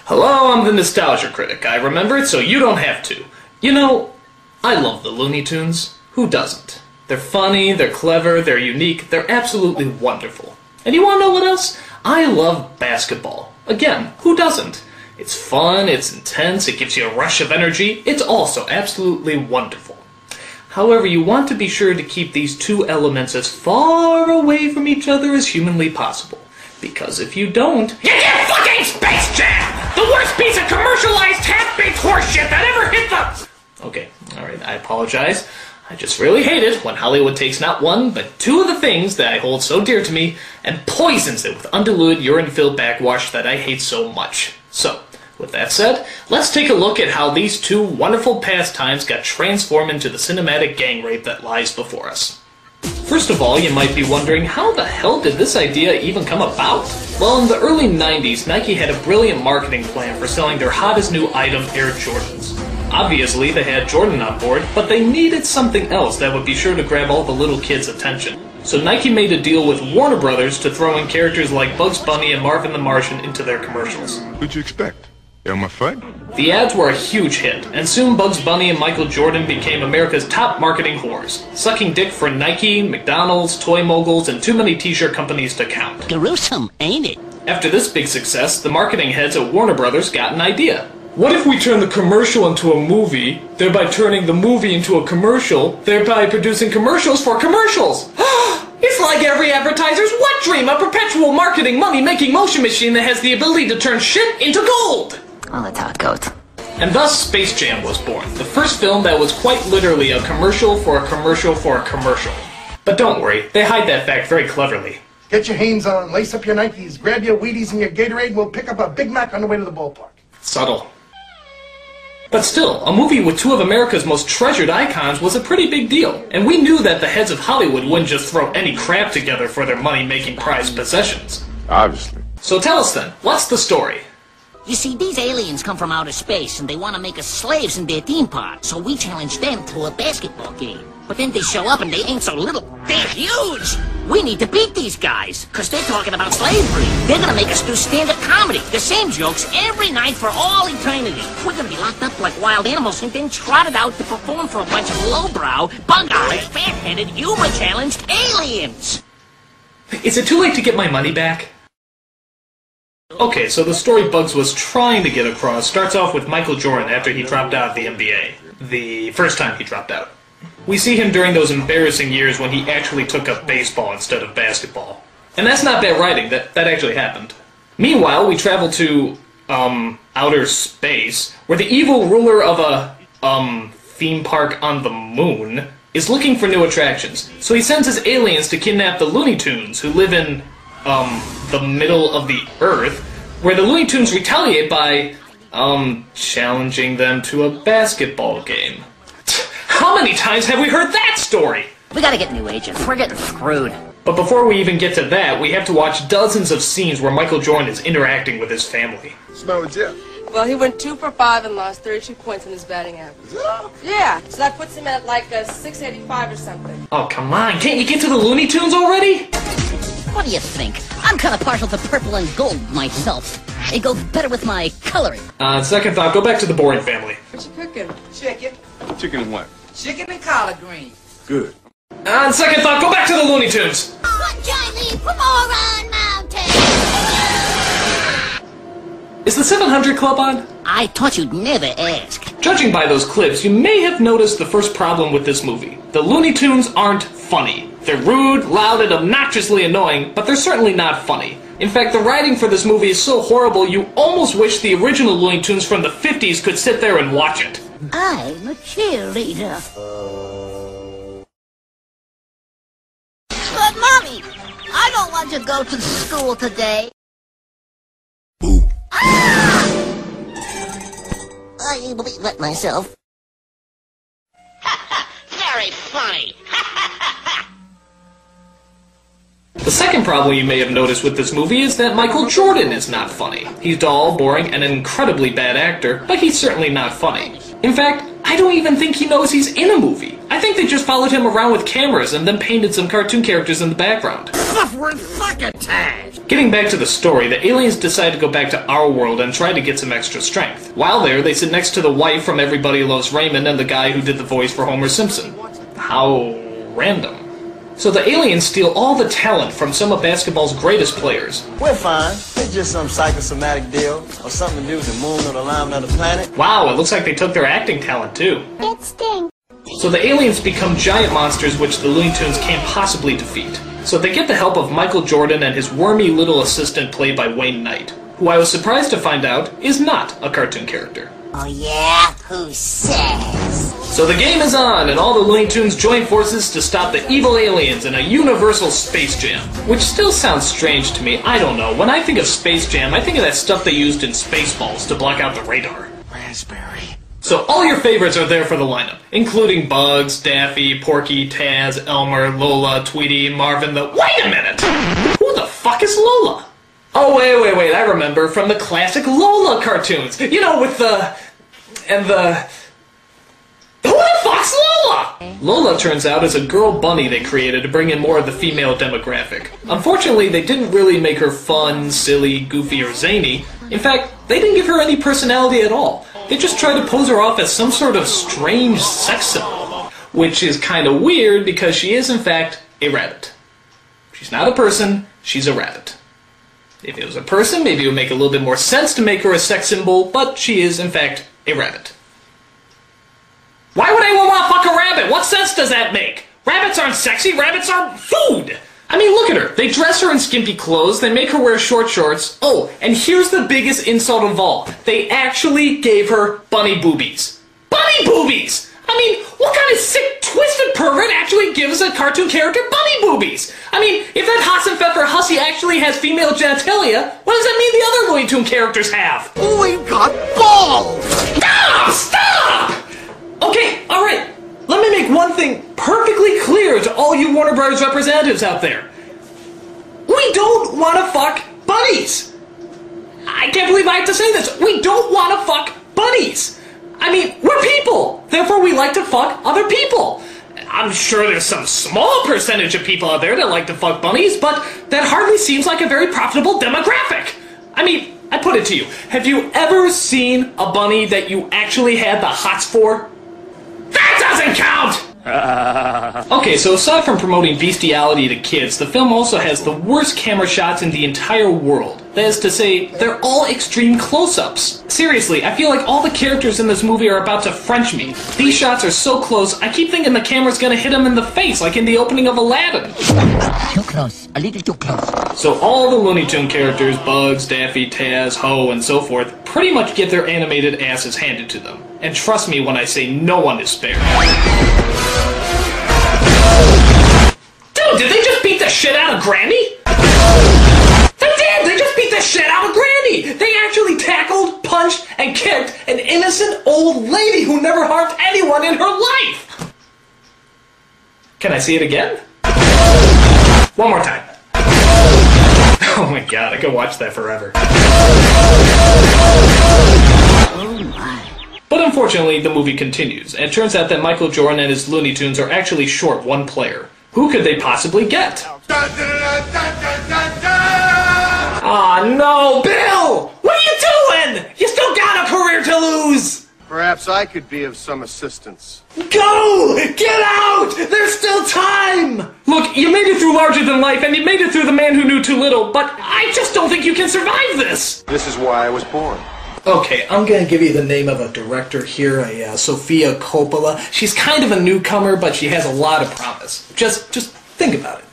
Hello, I'm the Nostalgia Critic. I remember it so you don't have to. You know, I love the Looney Tunes. Who doesn't? They're funny, they're clever, they're unique, they're absolutely wonderful. And you wanna know what else? I love basketball. Again, who doesn't? It's fun, it's intense, it gives you a rush of energy. It's also absolutely wonderful. However, you want to be sure to keep these two elements as far away from each other as humanly possible. Because if you don't, you get fucking Space Jam! The worst piece of commercialized half-baked horseshit that ever hit the... Okay, alright, I apologize. I just really hate it when Hollywood takes not one, but two of the things that I hold so dear to me and poisons it with undiluted urine-filled backwash that I hate so much. So, with that said, let's take a look at how these two wonderful pastimes got transformed into the cinematic gang rape that lies before us. First of all, you might be wondering, how the hell did this idea even come about? Well, in the early 90s, Nike had a brilliant marketing plan for selling their hottest new item, Air Jordans. Obviously, they had Jordan on board, but they needed something else that would be sure to grab all the little kids' attention. So Nike made a deal with Warner Brothers to throw in characters like Bugs Bunny and Marvin the Martian into their commercials. What'd you expect? Elmer Fudd? The ads were a huge hit, and soon Bugs Bunny and Michael Jordan became America's top marketing whores, sucking dick for Nike, McDonald's, toy moguls, and too many t-shirt companies to count. Gruesome, ain't it? After this big success, the marketing heads at Warner Brothers got an idea. What if we turn the commercial into a movie, thereby turning the movie into a commercial, thereby producing commercials for commercials? It's like every advertiser's wet dream, a perpetual marketing money-making motion machine that has the ability to turn shit into gold! Well, that's how it goes. And thus, Space Jam was born, the first film that was quite literally a commercial for a commercial for a commercial. But don't worry, they hide that fact very cleverly. Get your Hanes on, lace up your Nikes, grab your Wheaties and your Gatorade, and we'll pick up a Big Mac on the way to the ballpark. Subtle. But still, a movie with two of America's most treasured icons was a pretty big deal, and we knew that the heads of Hollywood wouldn't just throw any crap together for their money-making prized possessions. Obviously. So tell us then, what's the story? You see, these aliens come from outer space, and they want to make us slaves in their theme park, so we challenge them to a basketball game. But then they show up and they ain't so little, they're huge! We need to beat these guys, because they're talking about slavery. They're gonna make us do stand-up comedy, the same jokes every night for all eternity. We're gonna be locked up like wild animals and then trotted out to perform for a bunch of lowbrow, bug-eyed, fat-headed, humor-challenged aliens! Is it too late to get my money back? Okay, so the story Bugs was trying to get across starts off with Michael Jordan after he dropped out of the NBA. The first time he dropped out. We see him during those embarrassing years when he actually took up baseball instead of basketball. And that's not bad writing, that actually happened. Meanwhile, we travel to, outer space, where the evil ruler of a, theme park on the moon is looking for new attractions. So he sends his aliens to kidnap the Looney Tunes, who live in, the middle of the Earth, where the Looney Tunes retaliate by, challenging them to a basketball game. How many times have we heard that story? We gotta get new agents. We're getting screwed. But before we even get to that, we have to watch dozens of scenes where Michael Jordan is interacting with his family. Smell it, Jeff. Well, he went 2 for 5 and lost 32 points in his batting average. Yeah, so that puts him at like a 685 or something. Oh, come on. Can't you get to the Looney Tunes already? What do you think? I'm kind of partial to purple and gold myself. It goes better with my coloring. Second thought, go back to the boring family. What you cooking? Chicken. Chicken and what? Chicken and collard greens. Good. Second thought, go back to the Looney Tunes. One giant from Oron Mountain. Is the 700 Club on? I thought you'd never ask. Judging by those clips, you may have noticed the first problem with this movie. The Looney Tunes aren't funny. They're rude, loud, and obnoxiously annoying, but they're certainly not funny. In fact, the writing for this movie is so horrible you almost wish the original Looney Tunes from the 50s could sit there and watch it. I'm a cheerleader. But Mommy, I don't want to go to school today. Boo. Ah! I wet myself. Very funny. The second problem you may have noticed with this movie is that Michael Jordan is not funny. He's dull, boring, and an incredibly bad actor, but he's certainly not funny. In fact, I don't even think he knows he's in a movie. I think they just followed him around with cameras and then painted some cartoon characters in the background. Puffworth succotash! Getting back to the story, the aliens decide to go back to our world and try to get some extra strength. While there, they sit next to the wife from Everybody Loves Raymond and the guy who did the voice for Homer Simpson. How random. So the aliens steal all the talent from some of basketball's greatest players. We're fine. It's just some psychosomatic deal or something to do with the moon or the alignment of the planet. Wow, it looks like they took their acting talent too. It stinks. So the aliens become giant monsters which the Looney Tunes can't possibly defeat. So they get the help of Michael Jordan and his wormy little assistant played by Wayne Knight, who I was surprised to find out is not a cartoon character. Oh yeah? Who says? So the game is on, and all the Looney Tunes join forces to stop the evil aliens in a universal Space Jam. Which still sounds strange to me, I don't know. When I think of Space Jam, I think of that stuff they used in Spaceballs to block out the radar. Raspberry. So all your favorites are there for the lineup, including Bugs, Daffy, Porky, Taz, Elmer, Lola, Tweety, Marvin, Wait a minute! Who the fuck is Lola? Oh, wait, I remember, from the classic Lola cartoons. You know, with Who the fuck's Lola? Lola turns out is a girl bunny they created to bring in more of the female demographic. Unfortunately, they didn't really make her fun, silly, goofy, or zany. In fact, they didn't give her any personality at all. They just tried to pose her off as some sort of strange sex symbol. Which is kind of weird because she is, in fact, a rabbit. She's not a person, she's a rabbit. If it was a person, maybe it would make a little bit more sense to make her a sex symbol, but she is, in fact, a rabbit. Why would anyone want to fuck a rabbit? What sense does that make? Rabbits aren't sexy, rabbits are food! I mean, look at her. They dress her in skimpy clothes, they make her wear short shorts. Oh, and here's the biggest insult of all. They actually gave her bunny boobies. Bunny boobies! I mean, what kind of sick, twisted pervert actually gives a cartoon character bunny boobies? I mean, if that Hassenpfeffer hussy actually has female genitalia, what does that mean the other Looney Tune characters have? We've got balls! Stop! Okay, alright. Let me make one thing perfectly clear to all you Warner Brothers representatives out there. We don't want to fuck bunnies. I can't believe I have to say this. We don't want to fuck bunnies. I mean, we're people. Therefore, we like to fuck other people. I'm sure there's some small percentage of people out there that like to fuck bunnies, but that hardly seems like a very profitable demographic. I mean, I put it to you. Have you ever seen a bunny that you actually had the hots for? That doesn't count! Okay, so aside from promoting bestiality to kids, the film also has the worst camera shots in the entire world. That is to say, they're all extreme close-ups. Seriously, I feel like all the characters in this movie are about to French me. These shots are so close, I keep thinking the camera's gonna hit them in the face, like in the opening of Aladdin. Too close. A little too close. So all the Looney Tune characters, Bugs, Daffy, Taz, Ho, and so forth, pretty much get their animated asses handed to them. And trust me when I say no one is spared. Dude, did they just beat the shit out of Granny? They did! They just beat the shit out of Granny! They actually tackled, punched, and kicked an innocent old lady who never harmed anyone in her life! Can I see it again? One more time. Oh my god, I could watch that forever. Oh my. But unfortunately, the movie continues, and it turns out that Michael Jordan and his Looney Tunes are actually short one player. Who could they possibly get? Aw, no, Bill! What are you doing? You still got a career to lose! Perhaps I could be of some assistance. Go! Get out! There's still time! Look, you made it through Larger Than Life, and you made it through The Man Who Knew Too Little, but I just don't think you can survive this! This is why I was born. Okay, I'm gonna give you the name of a director here, Sofia Coppola. She's kind of a newcomer, but she has a lot of promise. Just think about it.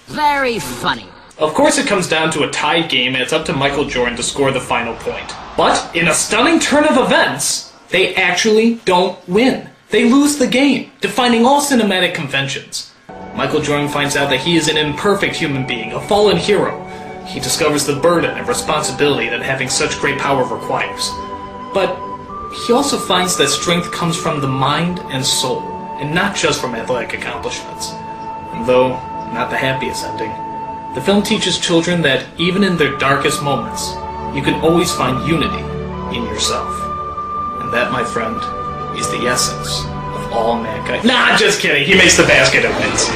Very funny. Of course it comes down to a tied game, and it's up to Michael Jordan to score the final point. But, in a stunning turn of events, they actually don't win. They lose the game, defying all cinematic conventions. Michael Jordan finds out that he is an imperfect human being, a fallen hero. He discovers the burden and responsibility that having such great power requires. But he also finds that strength comes from the mind and soul, and not just from athletic accomplishments. And though not the happiest ending, the film teaches children that even in their darkest moments, you can always find unity in yourself. And that, my friend, is the essence of all mankind. Nah, just kidding. He makes the basket and wins.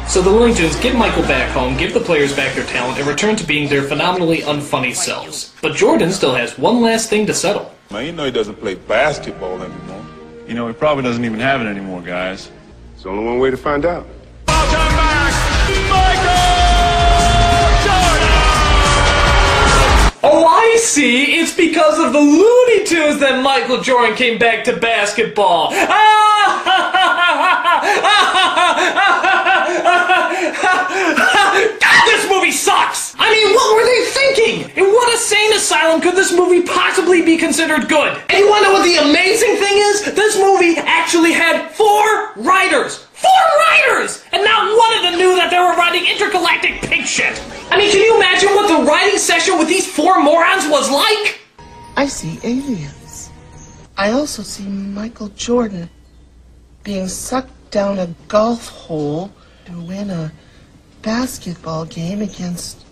So the Looney Tunes get Michael back home, give the players back their talent, and return to being their phenomenally unfunny selves. But Jordan still has one last thing to settle. Man, you know he doesn't play basketball anymore. You know, he probably doesn't even have it anymore, guys. There's only one way to find out. Welcome back, Michael Jordan! Oh, I see! It's because of the Looney Tunes that Michael Jordan came back to basketball! God, this movie sucks! I mean, what were they thinking? In what insane asylum could this movie possibly be considered good? And you wanna know what the amazing thing is? This movie actually had 4 writers! 4 writers! And not one of them knew that they were writing intergalactic pig shit! I mean, can you imagine what the writing session with these 4 morons was like? I see aliens. I also see Michael Jordan being sucked down a golf hole to win a basketball game against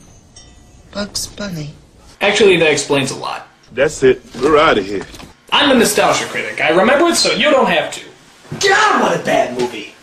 Bugs Bunny. Actually, that explains a lot. That's it. We're out of here. I'm the Nostalgia Critic. I remember it so you don't have to. God, what a bad movie!